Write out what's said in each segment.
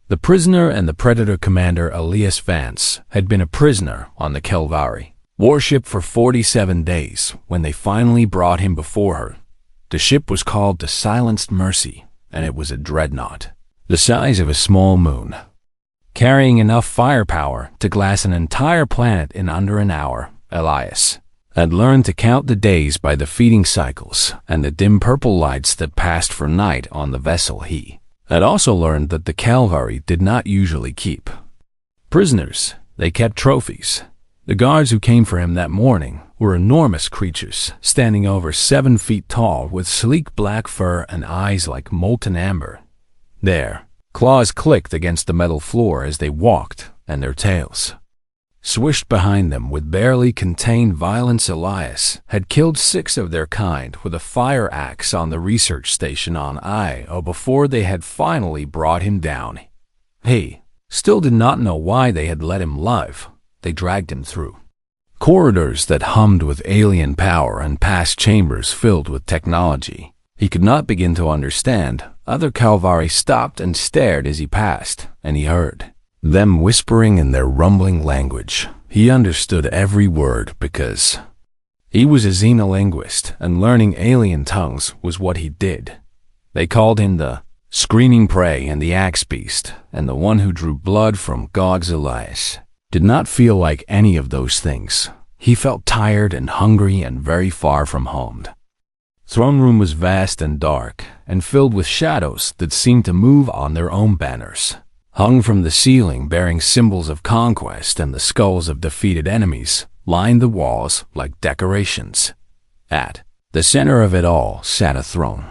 The prisoner and the Predator commander Elias Vance had been a prisoner on the Kelvari warship for 47 days when they finally brought him before her. The ship was called the Silenced Mercy, and it was a dreadnought, the size of a small moon, carrying enough firepower to glass an entire planet in under an hour. Elias had learned to count the days by the feeding cycles and the dim purple lights that passed for night on the vessel. He had also learned that the Calvary did not usually keep prisoners. They kept trophies. The guards who came for him that morning were enormous creatures, standing over 7 feet tall with sleek black fur and eyes like molten amber. Their claws clicked against the metal floor as they walked, and their tails swished behind them with barely contained violence. Elias had killed 6 of their kind with a fire axe on the research station on Io before they had finally brought him down. He still did not know why they had let him live. They dragged him through corridors that hummed with alien power and past chambers filled with technology he could not begin to understand. Other Calvari stopped and stared as he passed, and he heard them whispering in their rumbling language. He understood every word because he was a xenolinguist, and learning alien tongues was what he did. They called him the Screaming Prey and the Axe Beast, and the one who drew blood from God's. Elias did not feel like any of those things. He felt tired and hungry and very far from home. The throne room was vast and dark, and filled with shadows that seemed to move on their own banners, hung from the ceiling bearing symbols of conquest, and the skulls of defeated enemies lined the walls like decorations. At the center of it all sat a throne,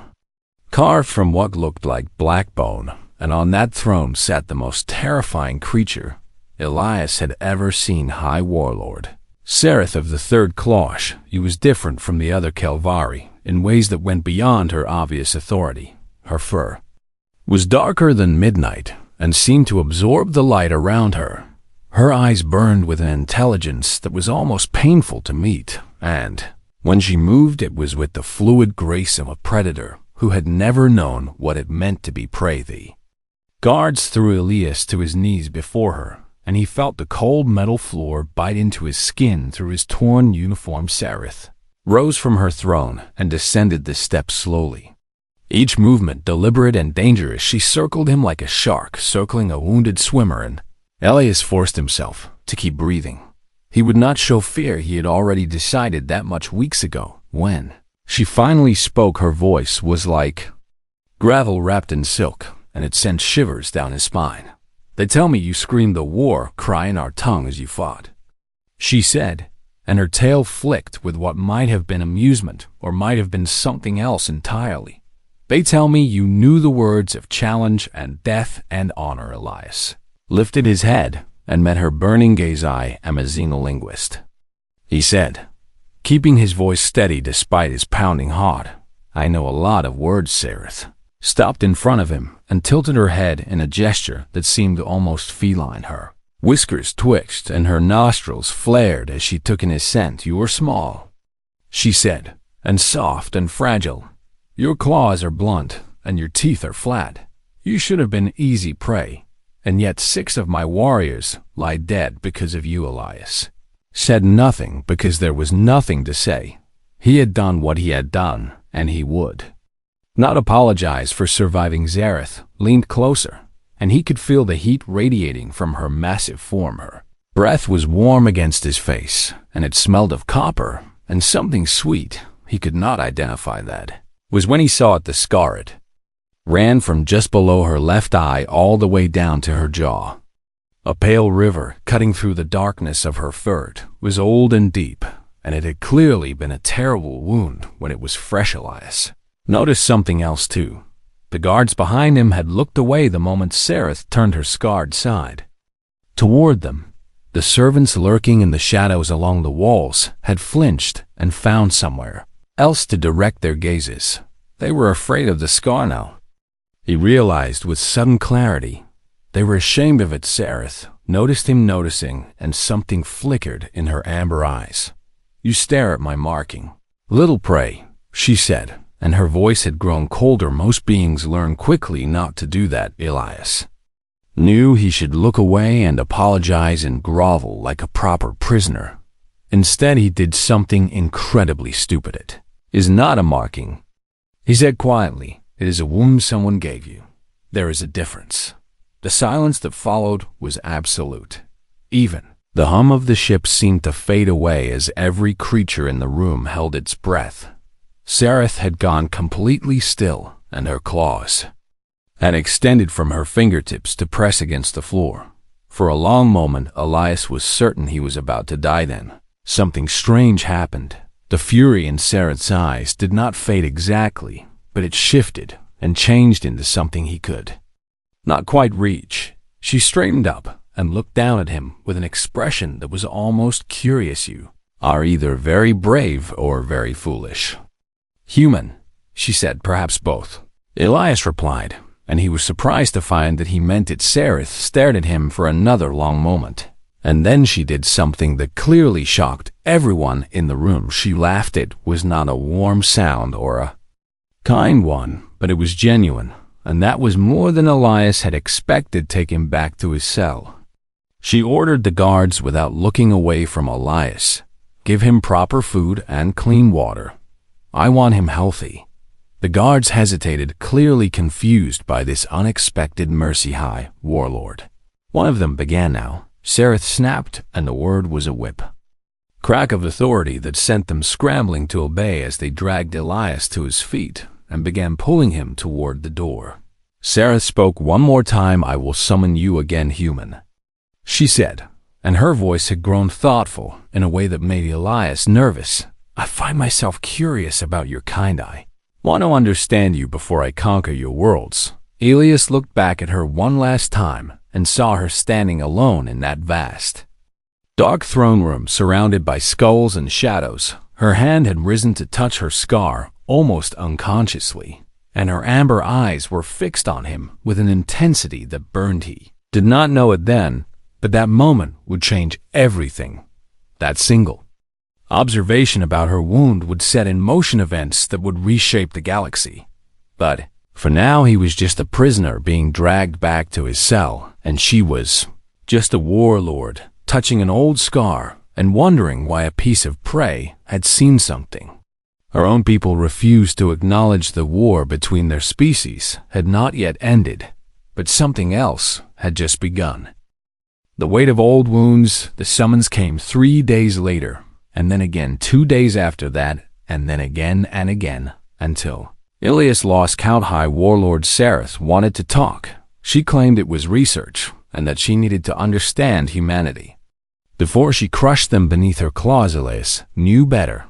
carved from what looked like black bone, and on that throne sat the most terrifying creature Elias had ever seen. High Warlord Sereth of the Third Cloche. He was different from the other Kelvari in ways that went beyond her obvious authority. Her fur was darker than midnight and seemed to absorb the light around her. Her eyes burned with an intelligence that was almost painful to meet, and when she moved it was with the fluid grace of a predator who had never known what it meant to be prey. The guards threw Elias to his knees before her, and he felt the cold metal floor bite into his skin through his torn uniform. Sereth rose from her throne and descended the steps slowly, each movement deliberate and dangerous. She circled him like a shark circling a wounded swimmer, and Elias forced himself to keep breathing. He would not show fear. He had already decided that much weeks ago. When she finally spoke, her voice was like gravel wrapped in silk, and it sent shivers down his spine. "They tell me you screamed the war cry in our tongue as you fought," she said, and her tail flicked with what might have been amusement or might have been something else entirely. "They tell me you knew the words of challenge and death and honor." Elias lifted his head and met her burning gaze. "I am a xenolinguist," he said, keeping his voice steady despite his pounding heart. "I know a lot of words." Sereth stopped in front of him and tilted her head in a gesture that seemed almost feline. Her whiskers twitched and her nostrils flared as she took in his scent. "You are small," she said, "and soft and fragile. Your claws are blunt and your teeth are flat. You should have been easy prey, and yet 6 of my warriors lie dead because of you." Elias said nothing because there was nothing to say. He had done what he had done, and he would not apologize for surviving. Sereth leaned closer, and he could feel the heat radiating from her massive form. Her breath was warm against his face, and it smelled of copper and something sweet. He could not identify that. Was when he saw it. The scar it ran from just below her left eye all the way down to her jaw. A pale river cutting through the darkness of her fur. It was old and deep, and it had clearly been a terrible wound when it was fresh. Elias noticed something else too. The guards behind him had looked away the moment Sereth turned her scarred side toward them. The servants lurking in the shadows along the walls had flinched and found somewhere else to direct their gazes. They were afraid of the scar now. He realized with sudden clarity. They were ashamed of it. Sereth noticed him noticing, and something flickered in her amber eyes. "You stare at my marking, little prey," she said, and her voice had grown colder. Most beings learn quickly not to do that. Elias knew he should look away and apologize and grovel like a proper prisoner. Instead, he did something incredibly stupid. It is not a marking. He said quietly, "It is a wound someone gave you. There is a difference." The silence that followed was absolute. Even the hum of the ship seemed to fade away as every creature in the room held its breath. Sareth had gone completely still, and her claws had extended from her fingertips to press against the floor. For a long moment, Elias was certain he was about to die. Then something strange happened. The fury in Sareth's eyes did not fade exactly, but it shifted and changed into something he could not quite reach. She straightened up and looked down at him with an expression that was almost curious. "You are either very brave or very foolish." "Human," she said, "perhaps both." Elias replied, and he was surprised to find that he meant it. Sareth stared at him for another long moment, and then she did something that clearly shocked everyone in the room. She laughed. It was not a warm sound or a kind one, but it was genuine, and that was more than Elias had expected. "Take him back to his cell," she ordered the guards without looking away from Elias. "Give him proper food and clean water. I want him healthy." The guards hesitated, clearly confused by this unexpected mercy. "High warlord," one of them began now. Sareth snapped, and the word was a whip crack of authority that sent them scrambling to obey as they dragged Elias to his feet and began pulling him toward the door. Sareth spoke one more time. "I will summon you again, human," she said, and her voice had grown thoughtful in a way that made Elias nervous. "I find myself curious about your kind. I want to understand you before I conquer your worlds." Elias looked back at her one last time and saw her standing alone in that vast, dark throne room surrounded by skulls and shadows. Her hand had risen to touch her scar almost unconsciously, and her amber eyes were fixed on him with an intensity that burned. He did not know it then, but that moment would change everything. That single observation about her wound would set in motion events that would reshape the galaxy. But for now, he was just a prisoner being dragged back to his cell, and she was just a warlord touching an old scar and wondering why a piece of prey had seen something. Her own people refused to acknowledge the war between their species had not yet ended, but something else had just begun. The weight of old wounds. The summons came 3 days later, and then again 2 days after that, and then again and again, until Elias lost count. High warlord Sareth wanted to talk. She claimed it was research, and that she needed to understand humanity before she crushed them beneath her claws. Elias knew better.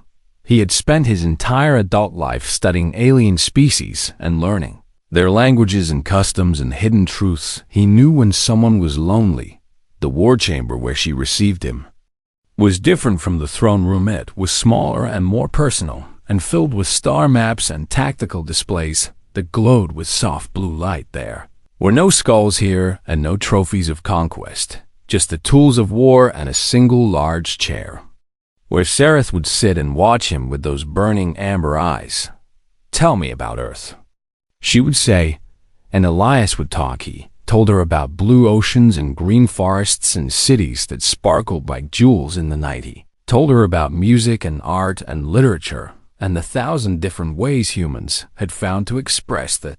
He had spent his entire adult life studying alien species and learning their languages and customs and hidden truths. He knew when someone was lonely. The war chamber where she received him was different from the throne room. It was smaller and more personal, and filled with star maps and tactical displays that glowed with soft blue light. There were no skulls here and no trophies of conquest, just the tools of war and a single large chair, where Sareth would sit and watch him with those burning amber eyes. "Tell me about Earth," she would say, and Elias would talk. He told her about blue oceans and green forests and cities that sparkled like jewels in the night. He told her about music and art and literature and the 1,000 different ways humans had found to express the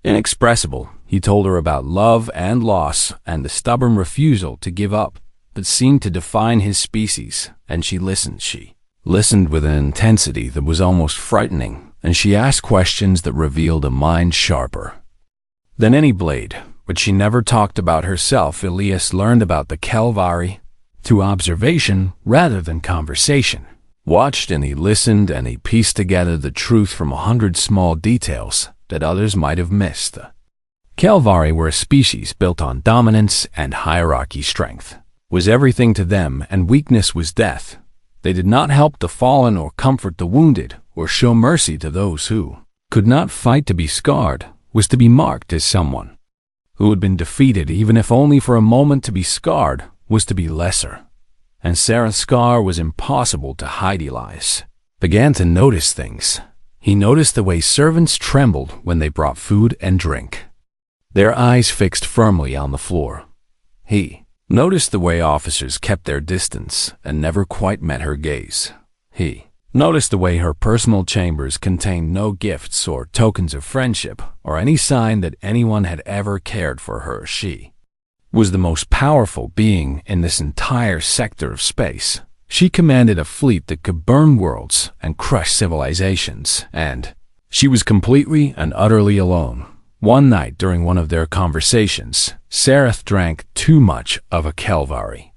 inexpressible. He told her about love and loss and the stubborn refusal to give up that seemed to define his species, and she listened. She listened with an intensity that was almost frightening, and she asked questions that revealed a mind sharper than any blade. But she never talked about herself. Elias learned about the Kelvari through observation rather than conversation. Watched and he listened, and he pieced together the truth from 100 small details that others might have missed. The Kelvari were a species built on dominance and hierarchy. Strength was everything to them, and weakness was death. They did not help the fallen or comfort the wounded or show mercy to those who could not fight. To be scarred was to be marked as someone who had been defeated, even if only for a moment. To be scarred was to be lesser, and Sarah's scar was impossible to hide. Elias began to notice things. He noticed the way servants trembled when they brought food and drink. their eyes fixed firmly on the floor. He noticed the way officers kept their distance and never quite met her gaze. He noticed the way her personal chambers contained no gifts or tokens of friendship or any sign that anyone had ever cared for her. She was the most powerful being in this entire sector of space. She commanded a fleet that could burn worlds and crush civilizations, and she was completely and utterly alone. One night during one of their conversations, Sareth drank too much of a Kelvari.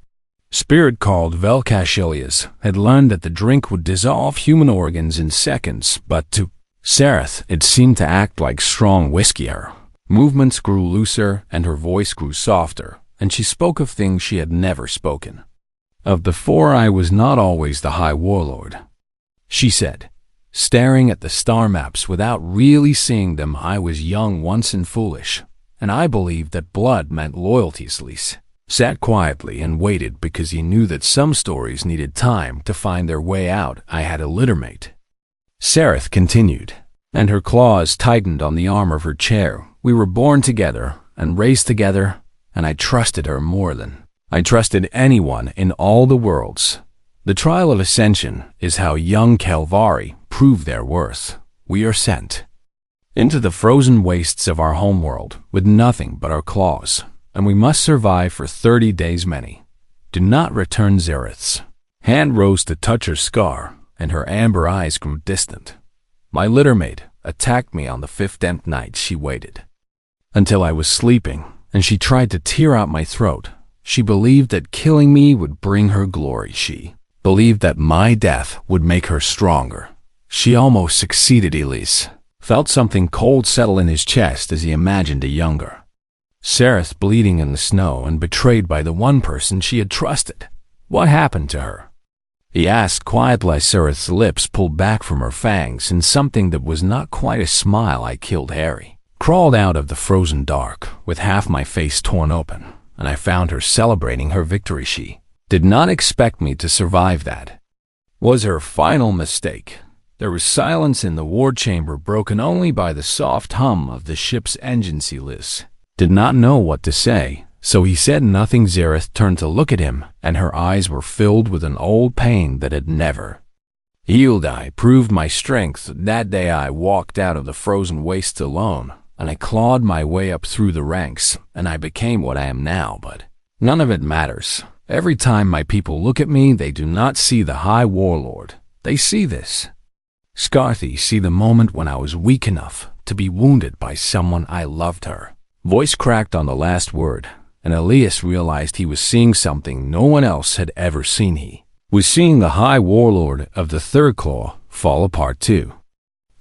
Spirit called Velkashilias had learned that the drink would dissolve human organs in seconds, but to Sareth it seemed to act like strong whiskey. Her movements grew looser and her voice grew softer, and she spoke of things she had never spoken. Of the four, I was not always the High Warlord, she said, staring at the star maps without really seeing them. I was young once and foolish, and I believed that blood meant loyalty. Lise sat quietly and waited because he knew that some stories needed time to find their way out. I had a littermate, Sareth continued, and her claws tightened on the arm of her chair. We were born together and raised together, and I trusted her more than I trusted anyone in all the worlds. The trial of ascension is how young Kelvari prove their worth. We are sent into the frozen wastes of our homeworld with nothing but our claws, and we must survive for 30 days. Many do not return. Zareth's hand rose to touch her scar, and her amber eyes grew distant. My littermate attacked me on the 5th night. She waited until I was sleeping, and she tried to tear out my throat. She believed that killing me would bring her glory. She believed that my death would make her stronger. She almost succeeded. Elise felt something cold settle in his chest as he imagined a younger Sareth bleeding in the snow and betrayed by the one person she had trusted. What happened to her? He asked quietly. Sareth's lips pulled back from her fangs in something that was not quite a smile. I killed Harry, crawled out of the frozen dark with half my face torn open, and I found her celebrating her victory. She did not expect me to survive. That was her final mistake. There was silence in the war chamber, broken only by the soft hum of the ship's engine. Liz did not know what to say, so he said nothing. Zareth turned to look at him, and her eyes were filled with an old pain that had never healed. I proved my strength. That day I walked out of the frozen wastes alone, and I clawed my way up through the ranks, and I became what I am now. But none of it matters. Every time my people look at me, they do not see the High Warlord. They see this Scarthy, see the moment when I was weak enough to be wounded by someone I loved. Her voice cracked on the last word, and Elias realized he was seeing something no one else had ever seen. He was seeing the High Warlord of the Third Claw fall apart too.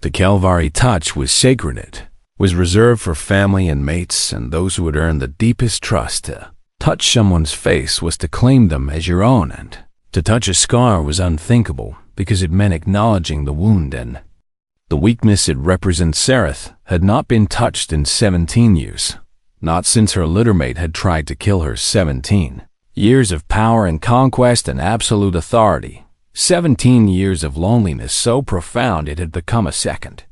The Kelvari touch was sacred. It was reserved for family and mates and those who had earned the deepest trust. To touch someone's face was to claim them as your own, and to touch a scar was unthinkable because it meant acknowledging the wound and the weakness it represents. Sareth had not been touched in 17 years, not since her littermate had tried to kill her. 17 years of power and conquest and absolute authority. 17 years of loneliness so profound it had become a second.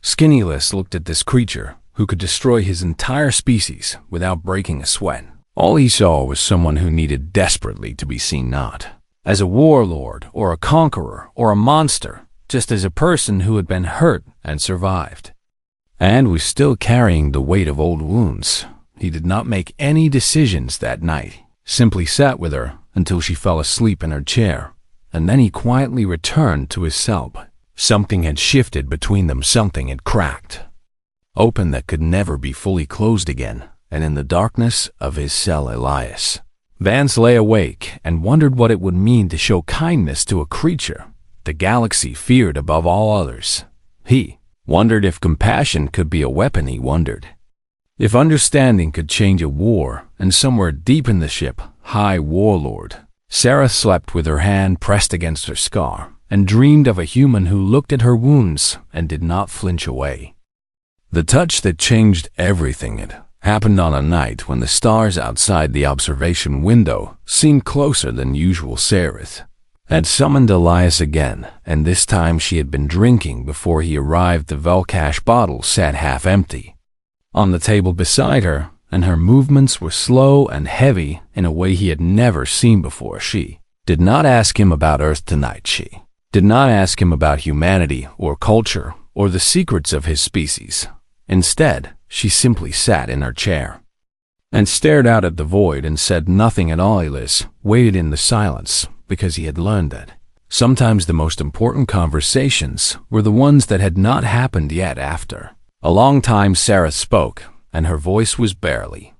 Skinnyless looked at this creature who could destroy his entire species without breaking a sweat. All he saw was someone who needed desperately to be seen, not as a warlord or a conqueror or a monster, just as a person who had been hurt and survived, and was still carrying the weight of old wounds. He did not make any decisions that night, simply sat with her until she fell asleep in her chair, and then he quietly returned to his cell. Something had shifted between them, something had cracked open that could never be fully closed again, and in the darkness of his cell Elias Vance lay awake and wondered what it would mean to show kindness to a creature the galaxy feared above all others. He wondered if compassion could be a weapon. He wondered if understanding could change a war, and somewhere deep in the ship, High Warlord Sarah slept with her hand pressed against her scar and dreamed of a human who looked at her wounds and did not flinch away. The touch that changed everything had happened on a night when the stars outside the observation window seemed closer than usual. Sareth had summoned Elias again, and this time she had been drinking before he arrived. The Velkash bottle sat half empty. on the table beside her, and her movements were slow and heavy in a way he had never seen before. She did not ask him about Earth tonight. She did not ask him about humanity or culture or the secrets of his species. Instead, she simply sat in her chair and stared out at the void and said nothing at all. Elias waited in the silence because he had learned that sometimes the most important conversations were the ones that had not happened yet. After a long time, Sarah spoke, and her voice was barely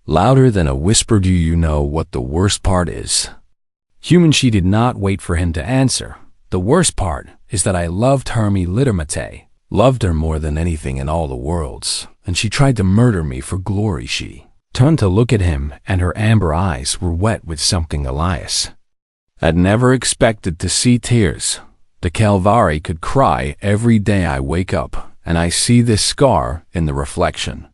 louder than a whisper. Do you know what the worst part is? Human, she did not wait for him to answer. The worst part is that I loved Hermie Littermate, loved her more than anything in all the worlds, and she tried to murder me for glory. She turned to look at him, and her amber eyes were wet with something Elias had never expected to see: tears. The Calvary could cry. Every day I wake up, and I see this scar in the reflection,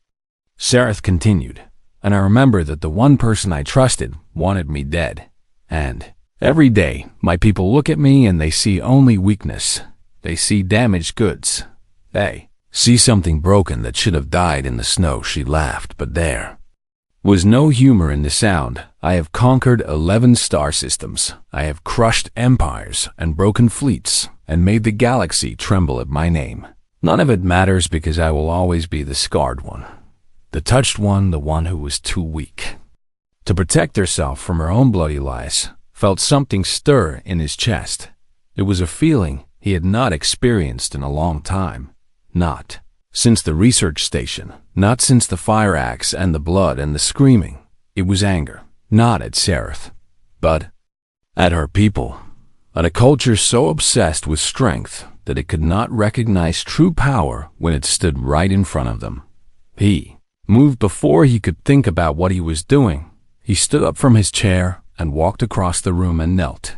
Sarah continued, and I remember that the one person I trusted wanted me dead. And every day, my people look at me and they see only weakness. They see damaged goods. They see something broken that should have died in the snow. She laughed, but there was no humor in the sound. I have conquered 11 star systems. I have crushed empires and broken fleets and made the galaxy tremble at my name. None of it matters because I will always be the scarred one, the touched one, the one who was too weak to protect herself from her own bloody lies. Felt something stir in his chest. It was a feeling he had not experienced in a long time. Not since the research station, not since the fire axe and the blood and the screaming. It was anger, not at Sarah, but at her people, at a culture so obsessed with strength that it could not recognize true power when it stood right in front of them. He moved before he could think about what he was doing. He stood up from his chair and walked across the room and knelt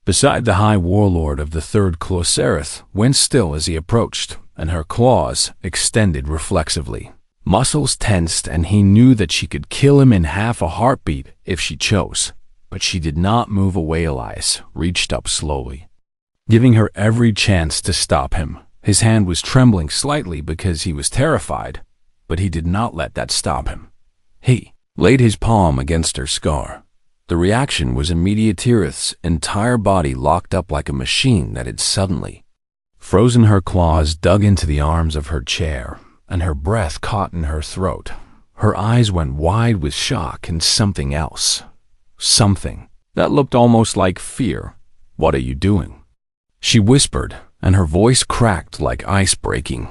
beside the High Warlord of the Third Claw. Sarah went still as he approached, and her claws extended reflexively. Muscles tensed, and he knew that she could kill him in half a heartbeat if she chose. But she did not move away. Elias reached up slowly, giving her every chance to stop him. His hand was trembling slightly because he was terrified, but he did not let that stop him. He laid his palm against her scar. The reaction was immediate. Tirith's entire body locked up like a machine that had suddenly frozen. Her claws dug into the arms of her chair, and her breath caught in her throat. Her eyes went wide with shock and something else. Something that looked almost like fear. What are you doing? She whispered, and her voice cracked like ice breaking.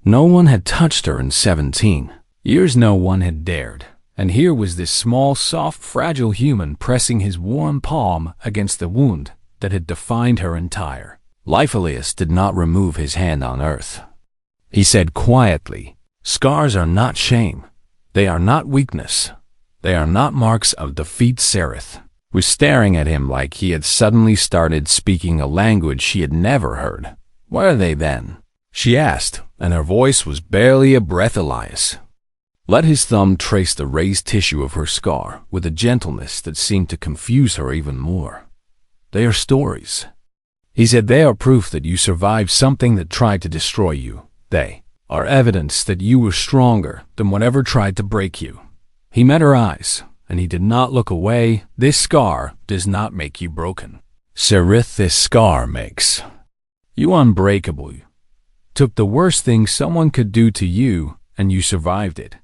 No one had touched her in 17 years. No one had dared. And here was this small, soft, fragile human pressing his warm palm against the wound that had defined her entire life. Elias did not remove his hand on earth. He said quietly, "Scars are not shame. They are not weakness. They are not marks of defeat." Sarah was staring at him like he had suddenly started speaking a language she had never heard. "What are they then?" she asked, and her voice was barely a breath. Elias let his thumb trace the raised tissue of her scar with a gentleness that seemed to confuse her even more. "They are stories," he said. "They are proof that you survived something that tried to destroy you. They are evidence that you were stronger than whatever tried to break you." He met her eyes, and he did not look away. "This scar does not make you broken, Sarah. This scar makes you unbreakable. You took the worst thing someone could do to you, and you survived it.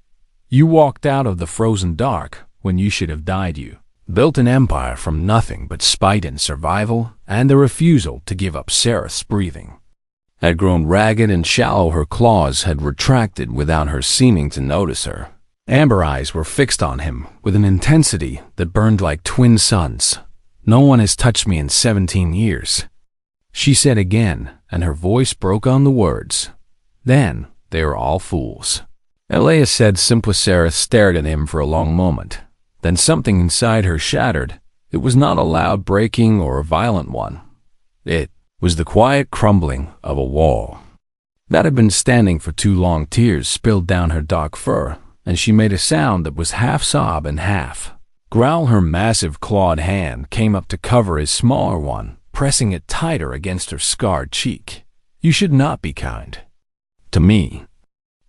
You walked out of the frozen dark when you should have died. You built an empire from nothing but spite and survival and the refusal to give up." Sarah's breathing had grown ragged and shallow. Her claws had retracted without her seeming to notice. Her amber eyes were fixed on him with an intensity that burned like twin suns. "No one has touched me in 17 years, she said again, and her voice broke on the words, "Then they are all fools." Elias said simply. Sarah stared at him for a long moment. Then something inside her shattered. It was not a loud breaking or a violent one. It was the quiet crumbling of a wall that had been standing for too long. Tears spilled down her dark fur, and she made a sound that was half sob and half growl. Her massive clawed hand came up to cover his smaller one, pressing it tighter against her scarred cheek. "You should not be kind to me,"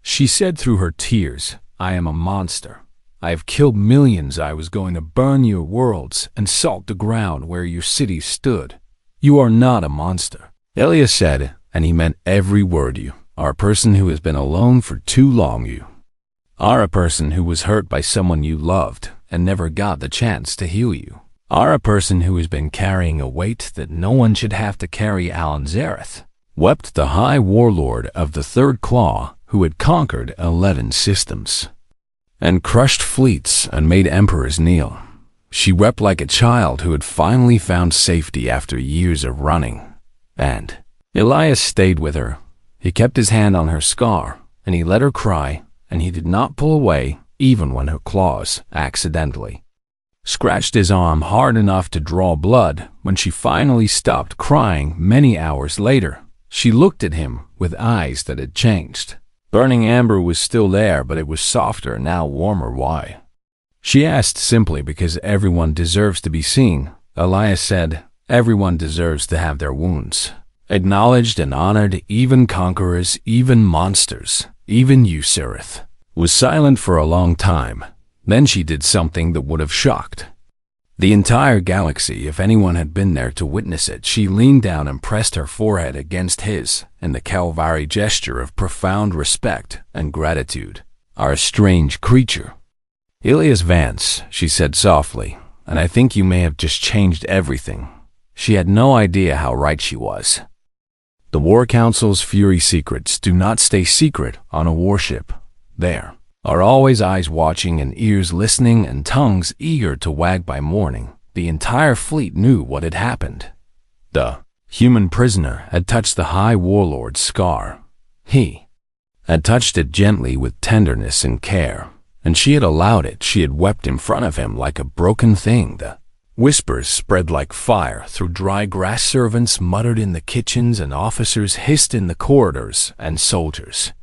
She said through her tears, "I am a monster. I have killed millions. I was going to burn your worlds and salt the ground where your cities stood. You are not a monster." Elias said, and he meant every word, "You are a person who has been alone for too long. You are a person who was hurt by someone you loved and never got the chance to heal you. Are a person who has been carrying a weight that no one should have to carry." Alan Zareth wept, the high warlord of the Third Claw, who had conquered 11 systems and crushed fleets and made emperors kneel. She wept like a child who had finally found safety after years of running. And Elias stayed with her. He kept his hand on her scar, and he let her cry, and he did not pull away even when her claws accidentally scratched his arm hard enough to draw blood. When she finally stopped crying many hours later, she looked at him with eyes that had changed. Burning amber was still there, but it was softer, now warmer. Why? She asked simply, "Because everyone deserves to be seen." Elias said, "Everyone deserves to have their wounds acknowledged and honored, even conquerors, even monsters, even you." Zareth was silent for a long time. Then she did something that would have shocked the entire galaxy if anyone had been there to witness it. She leaned down and pressed her forehead against his in the Calvary gesture of profound respect and gratitude. "Are a strange creature, Elias Vance," she said softly, "and I think you may have just changed everything." She had no idea how right she was. The War Council's fury secrets do not stay secret on a warship. There are always eyes watching and ears listening and tongues eager to wag by morning. The entire fleet knew what had happened. The human prisoner had touched the High Warlord's scar. He had touched it gently with tenderness and care, and she had allowed it. She had wept in front of him like a broken thing. The whispers spread like fire through dry grass. Servants muttered in the kitchens, and officers hissed in the corridors, and soldiers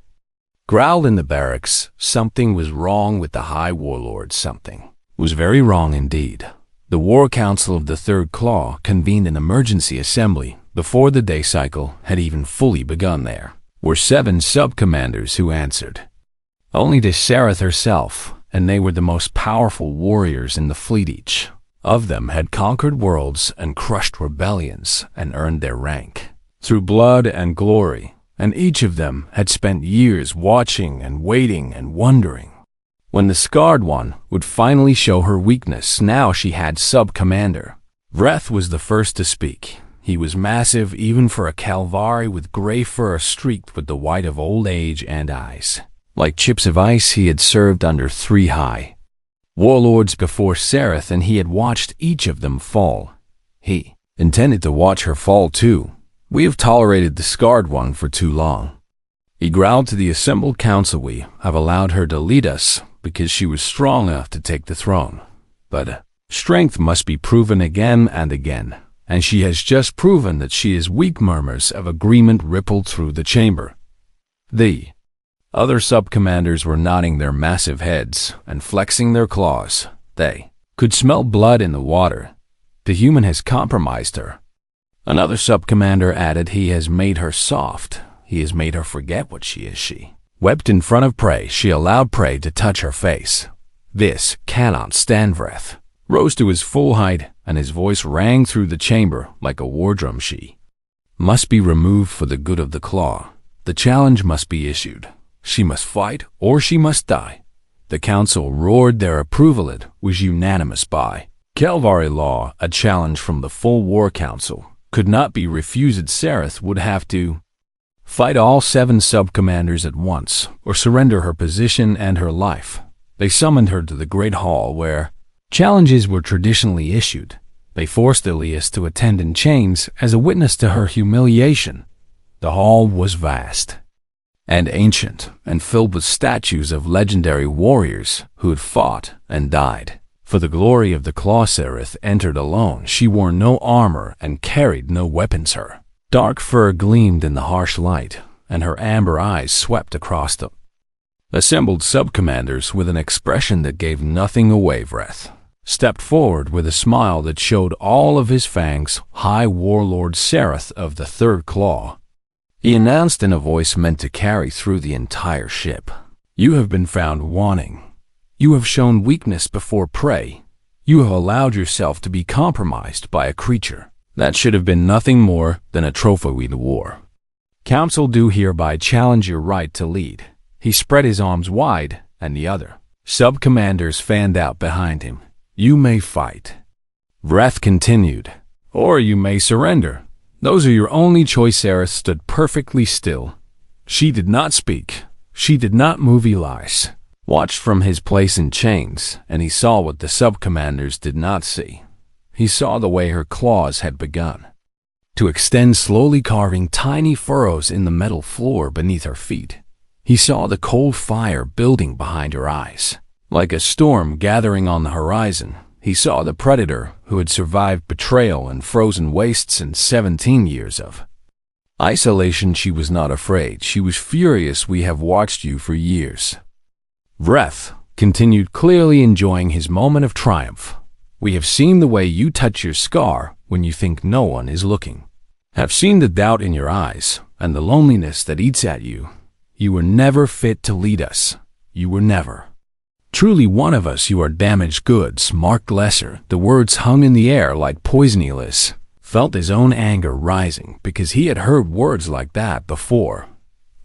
growled in the barracks. Something was wrong with the High Warlord. Something was very wrong indeed. The War Council of the Third Claw convened an emergency assembly. Before the day cycle had even fully begun, there were 7 sub-commanders who answered only to Zareth herself, and they were the most powerful warriors in the fleet. Each of them had conquered worlds and crushed rebellions and earned their rank through blood and glory, and each of them had spent years watching and waiting and wondering when the scarred one would finally show her weakness. Now she had sub-commander. Vreth was the first to speak. He was massive even for a Calvari, with gray fur streaked with the white of old age and eyes like chips of ice. He had served under 3 high warlords before Zareth, and he had watched each of them fall. He intended to watch her fall too. "We have tolerated the scarred one for too long," he growled to the assembled council. "We have allowed her to lead us because she was strong enough to take the throne. But strength must be proven again and again, and she has just proven that she is weak." Murmurs of agreement rippled through the chamber. The other sub-commanders were nodding their massive heads and flexing their claws. They could smell blood in the water. "The human has compromised her." Another sub-commander added, "He has made her soft. He has made her forget what she is." She wept in front of prey. She allowed prey to touch her face. "This cannot stand." Vreth rose to his full height, and his voice rang through the chamber like a war drum. "She must be removed for the good of the Claw. The challenge must be issued. She must fight or she must die." The council roared their approval. It was unanimous by Calvary law. A challenge from the full War Council could not be refused. Zareth would have to fight all 7 sub-commanders at once, or surrender her position and her life. They summoned her to the Great Hall, where challenges were traditionally issued. They forced Elias to attend in chains as a witness to her humiliation. The hall was vast and ancient, and filled with statues of legendary warriors who had fought and died for the glory of the Claw. Zareth entered alone. She wore no armor and carried no weapons. Her dark fur gleamed in the harsh light, and her amber eyes swept across the assembled sub-commanders with an expression that gave nothing away. Vreth stepped forward with a smile that showed all of his fangs. "High Warlord Zareth of the Third Claw, he announced in a voice meant to carry through the entire ship. "You have been found wanting. You have shown weakness before prey. You have allowed yourself to be compromised by a creature that should have been nothing more than a trophy in the war. Council do hereby challenge your right to lead." He spread his arms wide, and the other sub-commanders fanned out behind him. "You may fight," Vreth continued, "or you may surrender. Those are your only choice." Sarah stood perfectly still. She did not speak. She did not move. Elias watched from his place in chains, and he saw what the sub-commanders did not see. He saw the way her claws had begun to extend, slowly carving tiny furrows in the metal floor beneath her feet. He saw the cold fire building behind her eyes, like a storm gathering on the horizon. He saw the predator who had survived betrayal and frozen wastes and 17 years of isolation. She was not afraid. She was furious. "We have watched you for years," Vreth continued, clearly enjoying his moment of triumph. "We have seen the way you touch your scar when you think no one is looking. Have seen the doubt in your eyes and the loneliness that eats at you. You were never fit to lead us. You were never truly one of us. You are damaged goods, marked lesser." The words hung in the air like poison. Elias felt his own anger rising because he had heard words like that before.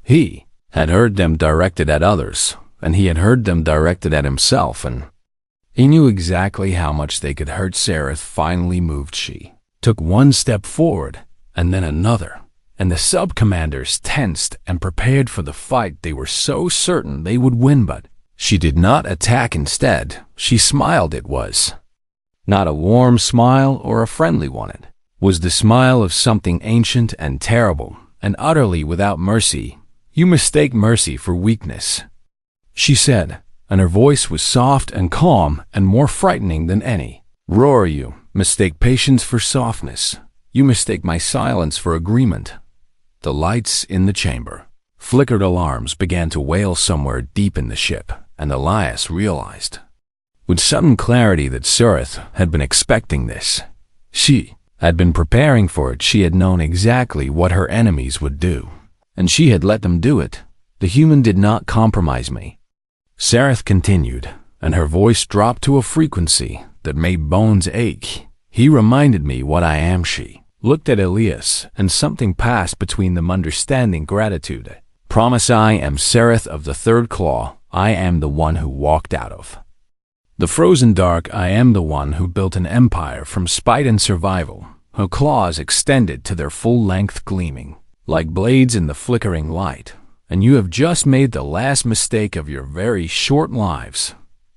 He had heard them directed at others, and he had heard them directed at himself, and he knew exactly how much they could hurt. Sarah finally moved. She took one step forward, and then another, and the sub-commanders tensed and prepared for the fight. They were so certain they would win, but she did not attack. Instead, she smiled. It was not a warm smile or a friendly one. It was the smile of something ancient and terrible and utterly without mercy. "You mistake mercy for weakness," she said, and her voice was soft and calm and more frightening than any roar. "You mistake patience for softness. You mistake my silence for agreement." The lights in the chamber flickered. Alarms began to wail somewhere deep in the ship, and Elias realized with sudden clarity that Surith had been expecting this. She had been preparing for it. She had known exactly what her enemies would do, and she had let them do it. "The human did not compromise me," Sareth continued, and her voice dropped to a frequency that made bones ache. "He reminded me what I am." She looked at Elias, and something passed between them, understanding, gratitude. "Promise I am Sareth of the Third Claw. I am the one who walked out of the frozen dark. I am the one who built an empire from spite and survival." Her claws extended to their full length, gleaming like blades in the flickering light. "And you have just made the last mistake of your very short lives."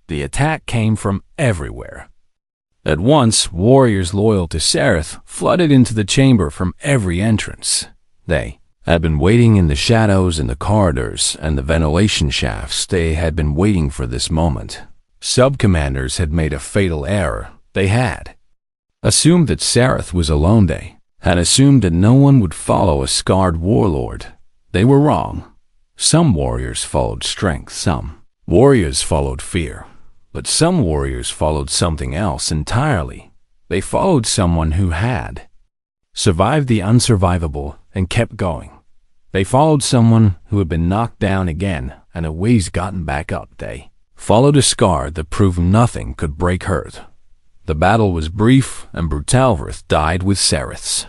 The attack came from everywhere. At once, warriors loyal to Sareth flooded into the chamber from every entrance. They had been waiting in the shadows, in the corridors, and the ventilation shafts. They had been waiting for this moment. Sub-commanders had made a fatal error. They had assumed that Sareth was alone. They had assumed that no one would follow a scarred warlord. They were wrong. Some warriors followed strength. Some warriors followed fear. But some warriors followed something else entirely. They followed someone who had survived the unsurvivable and kept going. They followed someone who had been knocked down again and always gotten back up. They followed a scar that proved nothing could break hurt. The battle was brief, and Brutalvrith died with Sareth's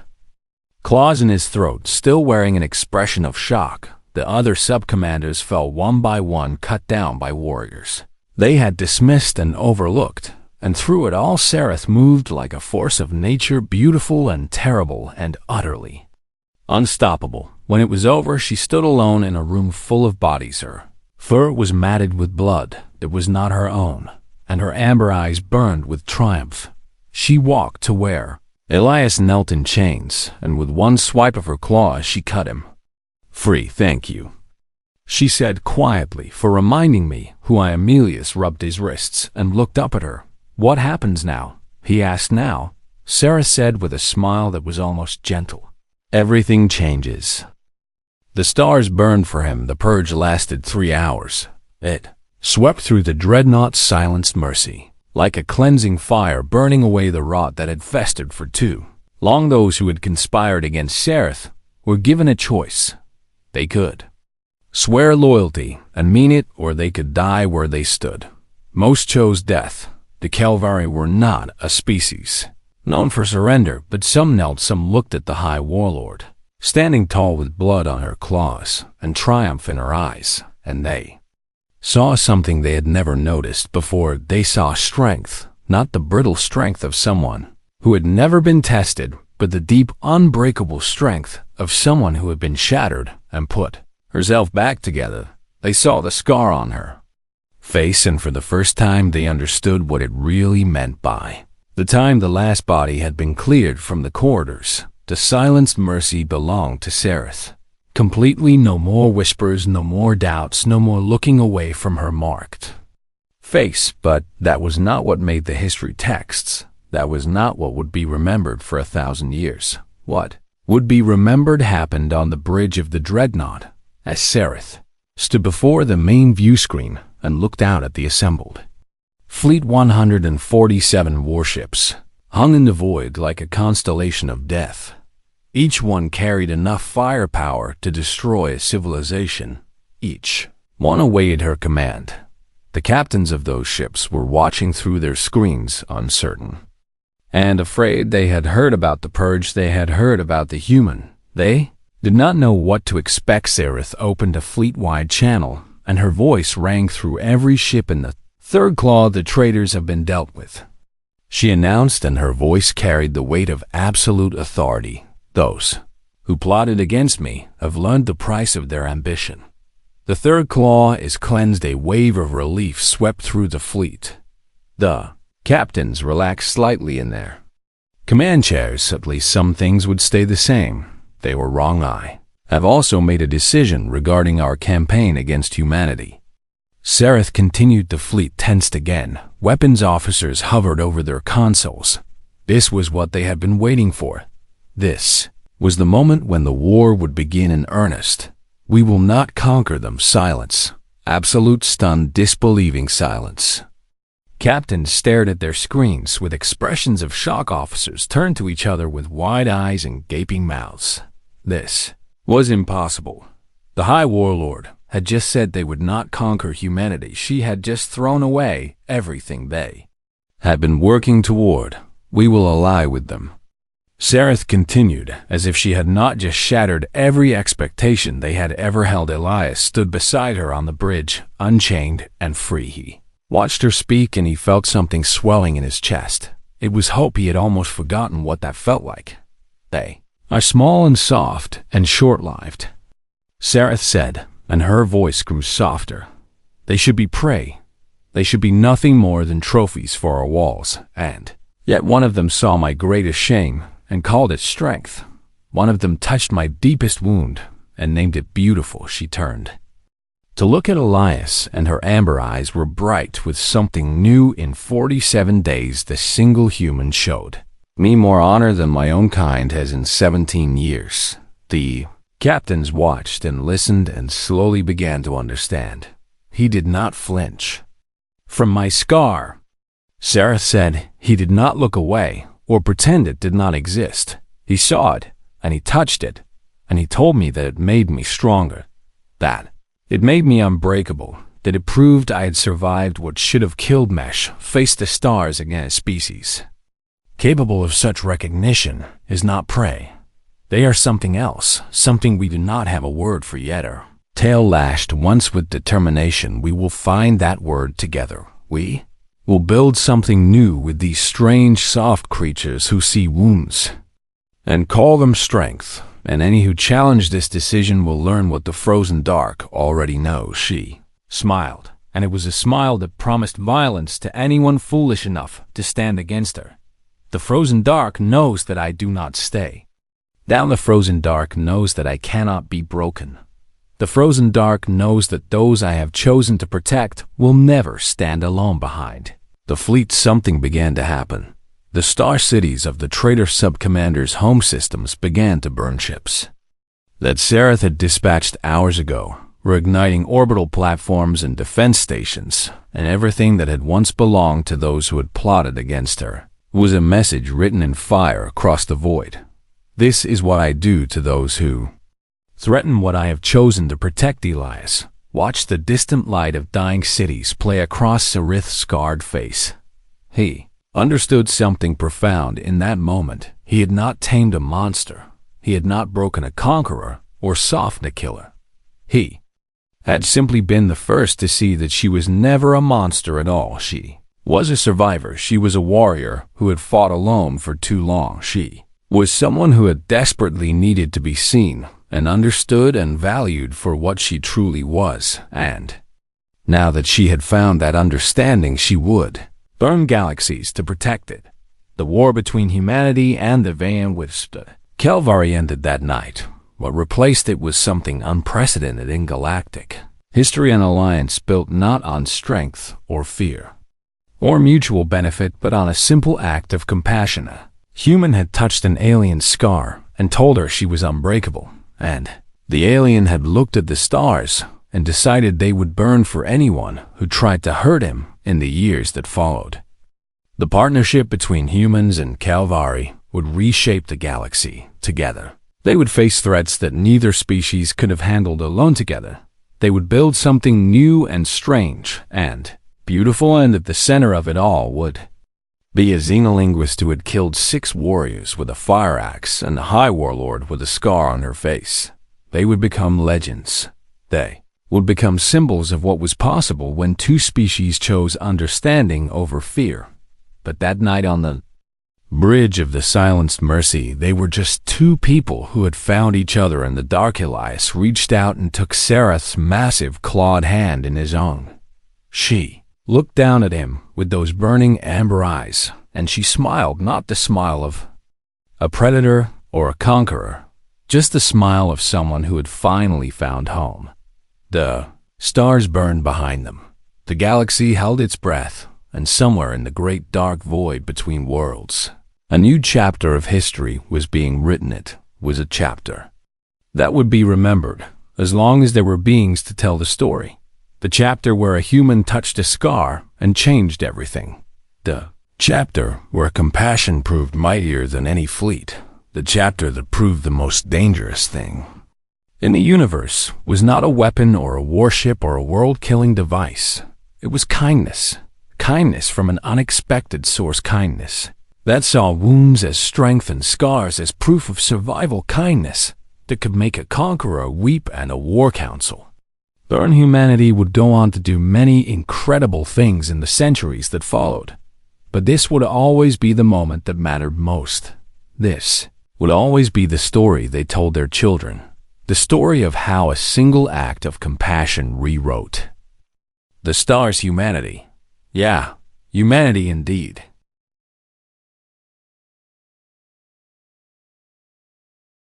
claws in his throat, still wearing an expression of shock. The other sub-commanders fell one by one, cut down by warriors they had dismissed and overlooked, and through it all Sareth moved like a force of nature, beautiful and terrible and utterly unstoppable. When it was over, she stood alone in a room full of bodies. Her fur was matted with blood that was not her own, and her amber eyes burned with triumph. She walked to where Elias knelt in chains, and with one swipe of her claws she cut him free. "Thank you," she said quietly, "for reminding me who I am." Elias rubbed his wrists and looked up at her. "What happens now?" he asked. "Now," Sarah said with a smile that was almost gentle, "everything changes." The stars burned for him. The purge lasted 3 hours. It swept through the dreadnought, silenced mercy, like a cleansing fire, burning away the rot that had festered for too long. Those who had conspired against Sareth were given a choice. They could swear loyalty and mean it, or they could die where they stood. Most chose death. The Kelvari were not a species known for surrender, but some knelt, some looked at the High Warlord, standing tall with blood on her claws and triumph in her eyes, and they saw something they had never noticed before. They saw strength, not the brittle strength of someone who had never been tested, but the deep, unbreakable strength of someone who had been shattered and put herself back together. They saw the scar on her face, and for the first time they understood what it really meant by the time the last body had been cleared from the corridors. The silenced mercy belonged to Sereth. Completely, no more whispers, no more doubts, no more looking away from her marked face. But that was not what made the history texts. That was not what would be remembered for 1,000 years. What would be remembered happened on the bridge of the Dreadnought, as Sereth stood before the main view screen and looked out at the assembled fleet. 147 warships hung in the void like a constellation of death. Each one carried enough firepower to destroy a civilization. Each one awaited her command. The captains of those ships were watching through their screens, uncertain and afraid. They had heard about the purge. They had heard about the human. They did not know what to expect. Sereth opened a fleet-wide channel, and her voice rang through every ship in the third claw. The traitors have been dealt with, she announced, and her voice carried the weight of absolute authority. Those who plotted against me have learned the price of their ambition. The third claw is cleansed. A wave of relief swept through the fleet. The captains relaxed slightly in their command chairs. At least some things would stay the same. They were wrong. I have also made a decision regarding our campaign against humanity. Sereth continued. The fleet tensed again. Weapons officers hovered over their consoles. This was what they had been waiting for. This was the moment when the war would begin in earnest. We will not conquer them. Silence. Absolute, stunned, disbelieving silence. Captains stared at their screens with expressions of shock. Officers turned to each other with wide eyes and gaping mouths. This was impossible. The High Warlord had just said they would not conquer humanity. She had just thrown away everything they had been working toward. We will ally with them. Sereth continued, as if she had not just shattered every expectation they had ever held. Elias stood beside her on the bridge, unchained and free. He watched her speak, and he felt something swelling in his chest. It was hope. He had almost forgotten what that felt like. They are small and soft and short-lived, Sereth said, and her voice grew softer. They should be prey. They should be nothing more than trophies for our walls. And yet one of them saw my greatest shame and called it strength. One of them touched my deepest wound and named it beautiful. She turned to look at Elias, and her amber eyes were bright with something new. In 47 days, the single human showed me more honor than my own kind has in 17 years. The captains watched and listened and slowly began to understand. He did not flinch from my scar, Sereth said. He did not look away or pretend it did not exist. He saw it, and he touched it, and he told me that it made me stronger, that it made me unbreakable, that it proved I had survived what should have killed Mesh. Faced the stars again. A species capable of such recognition is not prey. They are something else, something we do not have a word for yet. Her tail lashed once with determination. We will find that word together. We will build something new with these strange, soft creatures who see wounds and call them strength. And any who challenge this decision will learn what the frozen dark already knows. She smiled, and it was a smile that promised violence to anyone foolish enough to stand against her. The frozen dark knows that I do not stay down. The frozen dark knows that I cannot be broken. The frozen dark knows that those I have chosen to protect will never stand alone behind the fleet. Something began to happen. The star cities of the traitor sub-commanders' home systems began to burn. Ships that Sereth had dispatched hours ago were igniting orbital platforms and defense stations, and everything that had once belonged to those who had plotted against her was a message written in fire across the void. This is what I do to those who threaten what I have chosen to protect. Elias watched the distant light of dying cities play across Sarith's scarred face. He understood something profound in that moment. He had not tamed a monster. He had not broken a conqueror or softened a killer. He had simply been the first to see that she was never a monster at all. She was a survivor. She was a warrior who had fought alone for too long. She was someone who had desperately needed to be seen and understood and valued for what she truly was. And now that she had found that understanding, she would burn galaxies to protect it. The war between humanity and the Van Wisp Kelvari ended that night. What replaced it was something unprecedented in galactic history, an alliance built not on strength or fear or mutual benefit, but on a simple act of compassion. A human had touched an alien's scar and told her she was unbreakable, and the alien had looked at the stars and decided they would burn for anyone who tried to hurt him in the years that followed. The partnership between humans and Kelvari would reshape the galaxy together. They would face threats that neither species could have handled alone. Together they would build something new and strange and beautiful, and at the center of it all would be a xenolinguist who had killed 6 warriors with a fire axe and a high warlord with a scar on her face. They would become legends. They would become symbols of what was possible when 2 species chose understanding over fear. But that night on the bridge of the Silenced Mercy, they were just 2 people who had found each other in the dark. Elias reached out and took Sarith's massive clawed hand in his own. She looked down at him with those burning amber eyes, and she smiled, not the smile of a predator or a conqueror, just the smile of someone who had finally found home. The stars burned behind them. The galaxy held its breath, and somewhere in the great dark void between worlds, a new chapter of history was being written. It was a chapter that would be remembered as long as there were beings to tell the story. The chapter where a human touched a scar and changed everything. The chapter where compassion proved mightier than any fleet. The chapter that proved the most dangerous thing in the universe was not a weapon or a warship or a world-killing device. It was kindness. Kindness from an unexpected source. Kindness that saw wounds as strength and scars as proof of survival. Kindness that could make a conqueror weep and a war council burn. Humanity would go on to do many incredible things in the centuries that followed. But this would always be the moment that mattered most. This would always be the story they told their children. The story of how a single act of compassion rewrote the stars' humanity. Yeah, humanity indeed.